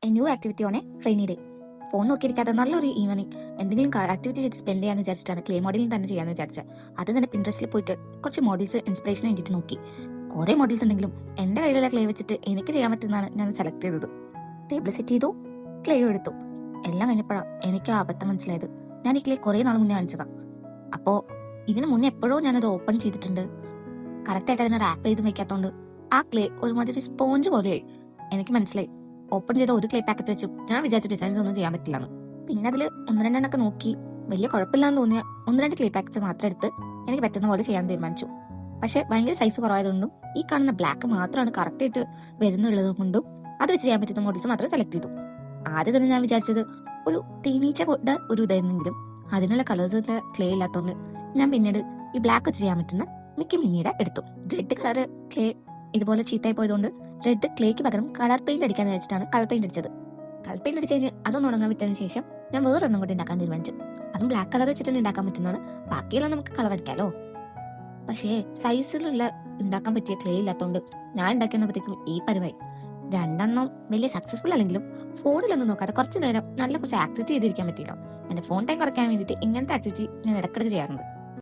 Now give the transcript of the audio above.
New activity on a rainy day. Phone നോക്കിയിരിക്കാതെ നല്ലൊരു evening എന്തെങ്കിലും ആക്ടിവിറ്റി ചെയ്ത് സ്പെൻഡ് ചെയ്യാന്ന് വിചാരിച്ചിട്ടാണ് ക്ലേ മോഡലിൽ തന്നെ ചെയ്യാന്ന് വിചാരിച്ചത്. അത് തന്നെ പിൻട്രസ്റ്റിൽ പോയിട്ട് കുറച്ച് മോഡൽസ് ഇൻസ്പിറേഷൻ വേണ്ടിയിട്ട് നോക്കി. കുറെ മോഡൽസ് ഉണ്ടെങ്കിലും എന്റെ കയ്യിലുള്ള ക്ലേ വെച്ചിട്ട് എനിക്ക് ചെയ്യാൻ പറ്റുന്നതാണ് ഞാൻ സെലക്ട് ചെയ്തത്. ടേബിൾ സെറ്റ് ചെയ്തു, ക്ലേയും എടുത്തു. എല്ലാം കഴിഞ്ഞപ്പോഴാണ് എനിക്ക് അബദ്ധം മനസ്സിലായത്. ഞാൻ ഈ ക്ലേ കുറെ നാൾ മുന്നേ വാങ്ങിച്ചതാ. അപ്പോ ഇതിനു മുന്നേ എപ്പോഴോ ഞാനത് ഓപ്പൺ ചെയ്തിട്ടുണ്ട്. കറക്റ്റായിട്ട് അതിനെ റാപ്പ് ചെയ്ത് വെക്കാത്തോണ്ട് ആ ക്ലേ ഒരുമാതിരി സ്പോഞ്ച് പോലെയായി. എനിക്ക് മനസ്സിലായി ഓപ്പൺ ചെയ്ത ഒരു ക്ലേ പാക്കറ്റ് വെച്ചു ഞാൻ വിചാരിച്ച ഡിസൈൻസ് ഒന്നും ചെയ്യാൻ പറ്റില്ലെന്ന്. പിന്നെ അതിൽ ഒന്ന് രണ്ടെണ്ണൊക്കെ നോക്കി വലിയ കുഴപ്പമില്ലാന്ന് തോന്നിയ ഒന്ന് രണ്ട് ക്ലേ പാക്കറ്റ്സ് മാത്രം എടുത്ത് എനിക്ക് പറ്റുന്ന പോലെ ചെയ്യാൻ തീരുമാനിച്ചു. പക്ഷെ ഭയങ്കര സൈസ് കുറവായതുകൊണ്ടും ഈ കാണുന്ന ബ്ലാക്ക് മാത്രമാണ് കറക്റ്റ് ആയിട്ട് വരുന്നുള്ളത് കൊണ്ടും അത് വെച്ച് ചെയ്യാൻ പറ്റുന്ന മോഡൽസ് മാത്രം സെലക്ട് ചെയ്തു. ആദ്യം തന്നെ ഞാൻ വിചാരിച്ചത് ഒരു തേനീച്ചയുടെ ഒരു ഇതായിരുന്നെങ്കിലും അതിനുള്ള കളേഴ്സിന്റെ ക്ലേ ഇല്ലാത്തതുകൊണ്ട് ഞാൻ പിന്നീട് ഈ ബ്ലാക്ക് വെച്ച് ചെയ്യാൻ പറ്റുന്ന മിക്ക മിന്നിയുടെ എടുത്തു. റെഡ് കളർ ക്ലേ ഇതുപോലെ ചീത്തായി പോയതുകൊണ്ട് റെഡ് ക്ലേക്ക് പകരം കളർ പെയിന്റ് അടിക്കാന്ന് വെച്ചിട്ടാണ് കളർ പെയിന്റ് അടിച്ചത്. കളർ പെയിന്റ് അടിച്ച് കഴിഞ്ഞ് അതൊന്നും ഉണങ്ങാൻ വിട്ടതിന് ശേഷം ഞാൻ വേറൊരെണ്ണം കൂടി ഉണ്ടാക്കാൻ തീരുമാനിച്ചു. അതും ബ്ലാക്ക് കളർ വെച്ചിട്ട് ഉണ്ടാക്കാൻ പറ്റുന്നതാണ്. ബാക്കിയെല്ലാം നമുക്ക് കളർ അടിക്കാലോ. പക്ഷേ സൈസിലുള്ള ഉണ്ടാക്കാൻ പറ്റിയ ക്ലേ ഇല്ലാത്തതുകൊണ്ട് ഞാൻ ഉണ്ടാക്കുന്നപ്പോഴത്തേക്കും ഈ പരിവായി. രണ്ടെണ്ണം വലിയ സക്സസ്ഫുൾ അല്ലെങ്കിലും ഫോണിലൊന്നും നോക്കാതെ കുറച്ച് നേരം നല്ല കുറച്ച് ആക്ടിവിറ്റി ചെയ്തിരിക്കാൻ പറ്റിയില്ല. എന്റെ ഫോൺ ടൈം കുറയ്ക്കാൻ വേണ്ടിയിട്ട് ഇങ്ങനത്തെ ആക്ടിവിറ്റി ഞാൻ ഇടയ്ക്കിടയ്ക്ക് ചെയ്യാറുണ്ട്.